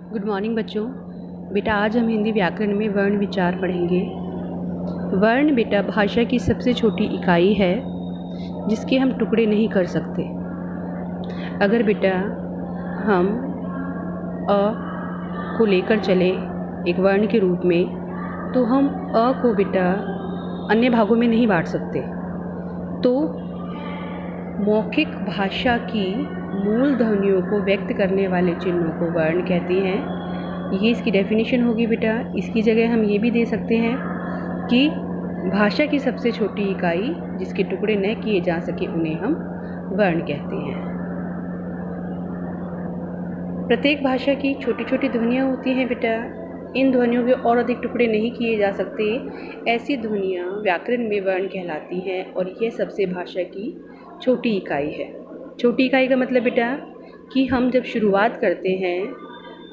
Good morning बच्चों। बेटा आज हम हिंदी व्याकरण में वर्ण विचार पढ़ेंगे। वर्ण बेटा भाषा की सबसे छोटी इकाई है जिसके हम टुकड़े नहीं कर सकते। अगर बेटा हम अ को लेकर चले एक वर्ण के रूप में, तो हम अ को बेटा अन्य भागों में नहीं बांट सकते। तो मौखिक भाषा की मूल ध्वनियों को व्यक्त करने वाले चिन्हों को वर्ण कहते हैं। ये इसकी डेफिनेशन होगी बेटा। इसकी जगह हम ये भी दे सकते हैं कि भाषा की सबसे छोटी इकाई जिसके टुकड़े न किए जा सके उन्हें हम वर्ण कहते हैं। प्रत्येक भाषा की छोटी छोटी ध्वनियाँ होती हैं बेटा। इन ध्वनियों के और अधिक टुकड़े नहीं किए जा सकते। ऐसी ध्वनियाँ व्याकरण में वर्ण कहलाती हैं और यह सबसे भाषा की छोटी इकाई है। छोटी इकाई का मतलब बेटा कि हम जब शुरुआत करते हैं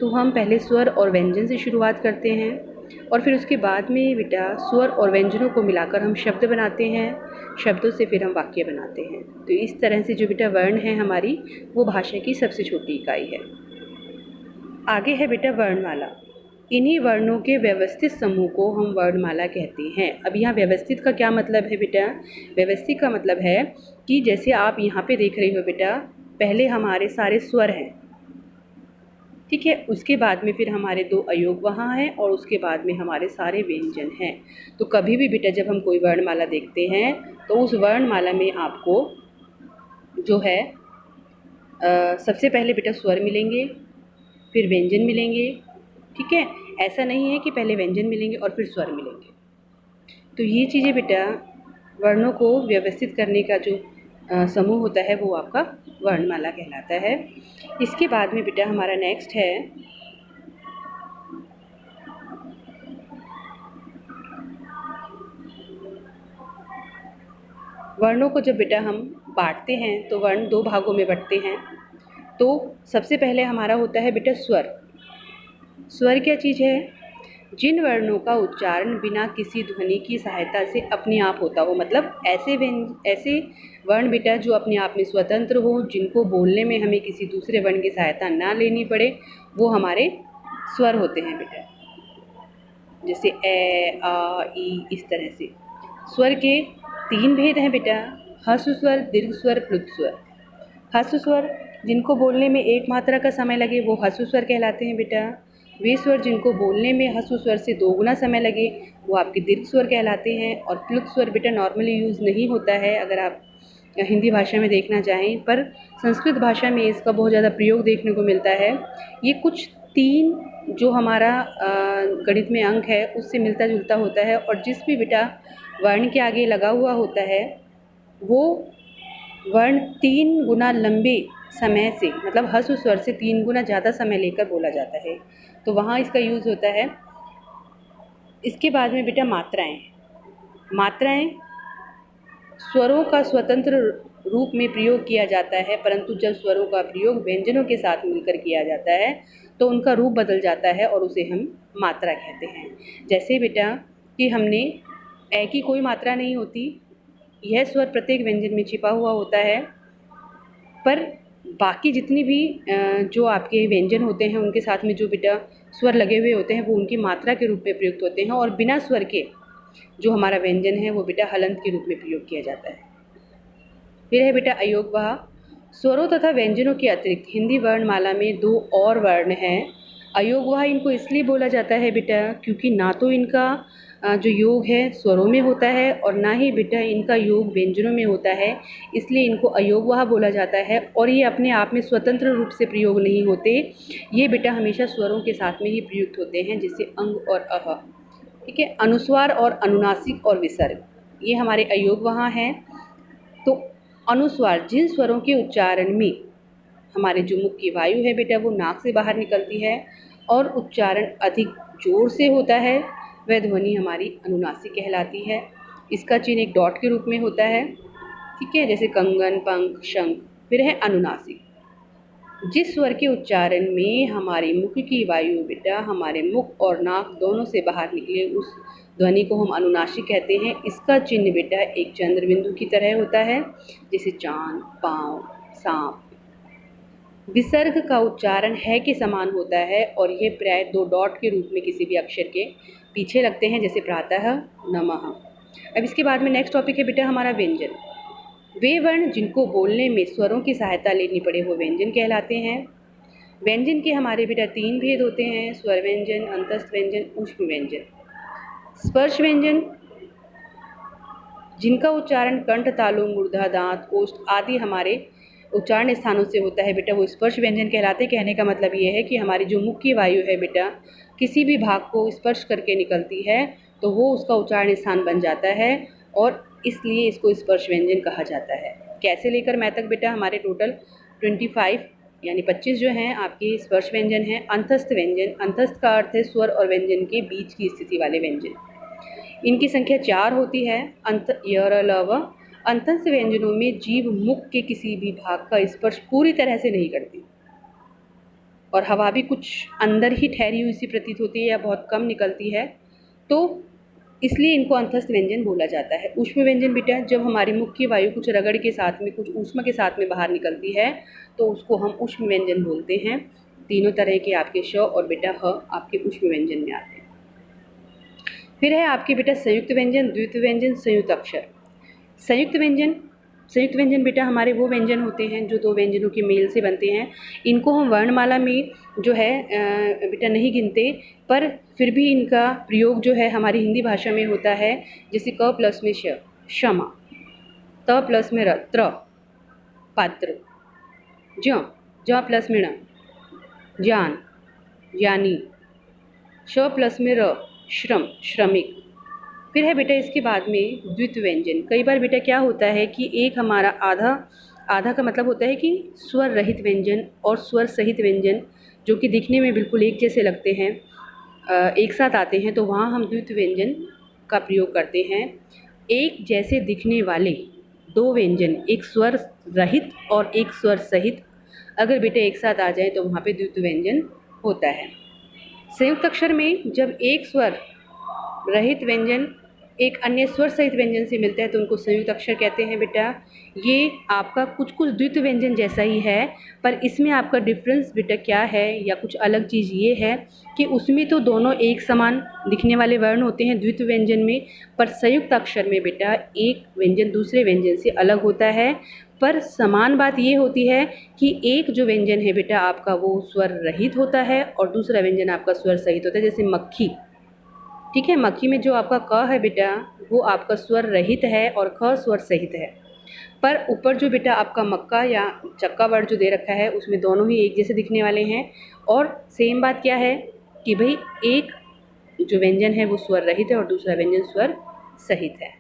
तो हम पहले स्वर और व्यंजन से शुरुआत करते हैं और फिर उसके बाद में बेटा स्वर और व्यंजनों को मिलाकर हम शब्द बनाते हैं। शब्दों से फिर हम वाक्य बनाते हैं। तो इस तरह से जो बेटा वर्ण है हमारी, वो भाषा की सबसे छोटी इकाई है। आगे है बेटा वर्णमाला। इन्हीं वर्णों के व्यवस्थित समूह को हम वर्णमाला कहते हैं। अब यहाँ व्यवस्थित का क्या मतलब है बेटा? व्यवस्थित का मतलब है कि जैसे आप यहाँ पे देख रहे हो बेटा, पहले हमारे सारे स्वर हैं, ठीक है, उसके बाद में फिर हमारे दो अयोग वहाँ हैं और उसके बाद में हमारे सारे व्यंजन हैं। तो कभी भी बेटा जब हम कोई वर्णमाला देखते हैं तो उस वर्णमाला में आपको जो है सबसे पहले बेटा स्वर मिलेंगे, फिर व्यंजन मिलेंगे, ठीक है। ऐसा नहीं है कि पहले व्यंजन मिलेंगे और फिर स्वर मिलेंगे। तो ये चीज़ें बेटा वर्णों को व्यवस्थित करने का जो समूह होता है वो आपका वर्णमाला कहलाता है। इसके बाद में बेटा हमारा नेक्स्ट है वर्णों को। जब बेटा हम बांटते हैं तो वर्ण दो भागों में बंटते हैं। तो सबसे पहले हमारा होता है बेटा स्वर। स्वर क्या चीज़ है? जिन वर्णों का उच्चारण बिना किसी ध्वनि की सहायता से अपने आप होता हो, मतलब ऐसे वर्ण बेटा जो अपने आप में स्वतंत्र हो, जिनको बोलने में हमें किसी दूसरे वर्ण की सहायता ना लेनी पड़े, वो हमारे स्वर होते हैं बेटा। जैसे ए, आ, ई, इस तरह से। स्वर के तीन भेद हैं बेटा: ह्रस्व स्वर, दीर्घ स्वर, प्लुत स्वर। ह्रस्व स्वर जिनको बोलने में एक मात्रा का समय लगे वो ह्रस्व स्वर कहलाते हैं बेटा। वे स्वर जिनको बोलने में ह्रस्व स्वर से दोगुना समय लगे वो आपके दीर्घ स्वर कहलाते हैं। और प्लुत स्वर बेटा नॉर्मली यूज़ नहीं होता है अगर आप हिंदी भाषा में देखना चाहें, पर संस्कृत भाषा में इसका बहुत ज़्यादा प्रयोग देखने को मिलता है। ये कुछ तीन जो हमारा गणित में अंक है उससे मिलता जुलता होता है और जिस भी बेटा वर्ण के आगे लगा हुआ होता है वो वर्ण 3 गुना लंबे समय से, मतलब ह्रस्व स्वर से 3 गुना ज़्यादा समय लेकर बोला जाता है, तो वहाँ इसका यूज़ होता है। इसके बाद में बेटा मात्राएं स्वरों का स्वतंत्र रूप में प्रयोग किया जाता है, परंतु जब स्वरों का प्रयोग व्यंजनों के साथ मिलकर किया जाता है तो उनका रूप बदल जाता है और उसे हम मात्रा कहते हैं। जैसे बेटा कि हमने ए की कोई मात्रा नहीं होती, यह स्वर प्रत्येक व्यंजन में छिपा हुआ होता है, पर बाकी जितनी भी जो आपके व्यंजन होते हैं उनके साथ में जो बेटा स्वर लगे हुए होते हैं वो उनकी मात्रा के रूप में प्रयुक्त होते हैं और बिना स्वर के जो हमारा व्यंजन है वो बेटा हलंत के रूप में प्रयोग किया जाता है। फिर है बेटा अयोगवाह। स्वरों तथा व्यंजनों के अतिरिक्त हिंदी वर्णमाला में दो और वर्ण हैं। अयोगवाह इनको इसलिए बोला जाता है बेटा क्योंकि ना तो इनका जो योग है स्वरों में होता है और ना ही बेटा इनका योग व्यंजनों में होता है, इसलिए इनको अयोगवाह बोला जाता है। और ये अपने आप में स्वतंत्र रूप से प्रयोग नहीं होते, ये बेटा हमेशा स्वरों के साथ में ही प्रयुक्त होते हैं, जैसे अंग और अह, ठीक है। अनुस्वार और अनुनासिक और विसर्ग ये हमारे अयोगवाह हैं। तो अनुस्वार जिन स्वरों के उच्चारण में हमारे जो मुख की वायु है बेटा वो नाक से बाहर निकलती है और उच्चारण अधिक जोर से होता है, वह ध्वनि हमारी अनुनासिक कहलाती है। इसका चिन्ह एक डॉट के रूप में होता है, ठीक है, जैसे कंगन, पंख, शंख। फिर है अनुनासिक। जिस स्वर के उच्चारण में हमारे मुख की वायु बेटा हमारे मुख और नाक दोनों से बाहर निकले उस ध्वनि को हम अनुनासिक कहते हैं। इसका चिन्ह बेटा एक चंद्र बिंदु की तरह होता है, जैसे चांद, पाँव, सांप। विसर्ग का उच्चारण है के समान होता है और ये प्राय 2 डॉट के रूप में किसी भी अक्षर के पीछे लगते हैं, जैसे प्रातः, नमः। अब इसके बाद में नेक्स्ट टॉपिक है बेटा हमारा व्यंजन। वे वर्ण जिनको बोलने में स्वरों की सहायता लेनी पड़े वो व्यंजन कहलाते हैं। व्यंजन के हमारे बेटा 3 भेद होते हैं, स्वर व्यंजन, अंतस्थ व्यंजन, ऊष्म व्यंजन। स्पर्श व्यंजन जिनका उच्चारण कंठ, तालु, मूर्धा, दांत, कोष्ठ आदि हमारे उच्चारण स्थानों से होता है बेटा वो स्पर्श व्यंजन कहलाते हैं। कहने का मतलब ये है कि हमारी जो मुख्य वायु है बेटा किसी भी भाग को स्पर्श करके निकलती है तो वो उसका उच्चारण स्थान बन जाता है और इसलिए इसको स्पर्श व्यंजन कहा जाता है। कैसे लेकर मैं तक बेटा हमारे टोटल 25 यानी 25 जो हैं आपके स्पर्श व्यंजन हैं। अंतस्थ व्यंजन, अंतस्थ का अर्थ है स्वर और व्यंजन के बीच की स्थिति वाले व्यंजन। इनकी संख्या 4 होती है। अंत, य, ल, व। अंतस्थ व्यंजनों में जीभ मुख के किसी भी भाग का स्पर्श पूरी तरह से नहीं करती और हवा भी कुछ अंदर ही ठहरी हुई सी प्रतीत होती है या बहुत कम निकलती है, तो इसलिए इनको अंतस्थ व्यंजन बोला जाता है। ऊष्म व्यंजन बेटा जब हमारी मुख की वायु कुछ रगड़ के साथ में, कुछ ऊष्मा के साथ में बाहर निकलती है तो उसको हम ऊष्म व्यंजन बोलते हैं। तीनों तरह के आपके श और बेटा ह आपके ऊष्म व्यंजन में आते हैं। फिर है आपके बेटा संयुक्त व्यंजन, द्वित्व व्यंजन, संयुक्त अक्षर। संयुक्त व्यंजन बेटा हमारे वो व्यंजन होते हैं जो 2 व्यंजनों के मेल से बनते हैं। इनको हम वर्णमाला में जो है बेटा नहीं गिनते, पर फिर भी इनका प्रयोग जो है हमारी हिंदी भाषा में होता है। जैसे क प्लस में श, क्षमा, त प्लस में र, त्र, पात्र, ज प्लस में ण, जान, यानी, श प्लस में र, श्रम, श्रमिक। फिर है बेटा इसके बाद में द्वित्व व्यंजन। कई बार बेटा क्या होता है कि एक हमारा आधा का मतलब होता है कि स्वर रहित व्यंजन और स्वर सहित व्यंजन जो कि दिखने में बिल्कुल एक जैसे लगते हैं, एक साथ आते हैं, तो वहाँ हम द्वित्व व्यंजन का प्रयोग करते हैं। एक जैसे दिखने वाले 2 व्यंजन, एक स्वर रहित और एक स्वर सहित, अगर बेटा एक साथ आ जाए तो वहाँ पे द्वित्व व्यंजन होता है। संयुक्त अक्षर में जब एक स्वर रहित व्यंजन एक अन्य स्वर सहित व्यंजन से मिलता है तो उनको संयुक्त अक्षर कहते हैं बेटा। ये आपका कुछ द्वित्व व्यंजन जैसा ही है, पर इसमें आपका डिफरेंस बेटा क्या है या कुछ अलग चीज़ ये है कि उसमें तो दोनों एक समान दिखने वाले वर्ण होते हैं द्वित्व व्यंजन में, पर संयुक्त अक्षर में बेटा एक व्यंजन दूसरे व्यंजन से अलग होता है। पर समान बात ये होती है कि एक जो व्यंजन है बेटा आपका वो स्वर रहित होता है और दूसरा व्यंजन आपका स्वर सहित होता है। जैसे मक्खी, ठीक है, मक्खी में जो आपका क है बेटा वो आपका स्वर रहित है और ख स्वर सहित है। पर ऊपर जो बेटा आपका मक्का या चक्का वर्ड जो दे रखा है उसमें दोनों ही एक जैसे दिखने वाले हैं। और सेम बात क्या है कि भाई एक जो व्यंजन है वो स्वर रहित है और दूसरा व्यंजन स्वर सहित है।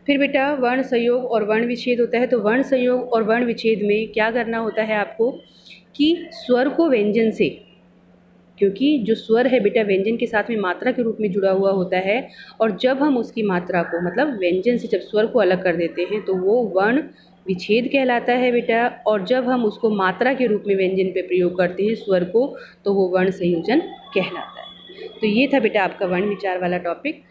फिर बेटा वर्ण संयोग और वर्ण विच्छेद होता है। तो वर्ण संयोग और वर्ण विच्छेद में क्या करना होता है आपको कि स्वर को व्यंजन से, क्योंकि जो स्वर है बेटा व्यंजन के साथ में मात्रा के रूप में जुड़ा हुआ होता है, और जब हम उसकी मात्रा को मतलब व्यंजन से जब स्वर को अलग कर देते हैं तो वो वर्ण विच्छेद कहलाता है बेटा। और जब हम उसको मात्रा के रूप में व्यंजन पे प्रयोग करते हैं स्वर को तो वो वर्ण संयोजन कहलाता है। तो ये था बेटा आपका वर्ण विचार वाला टॉपिक।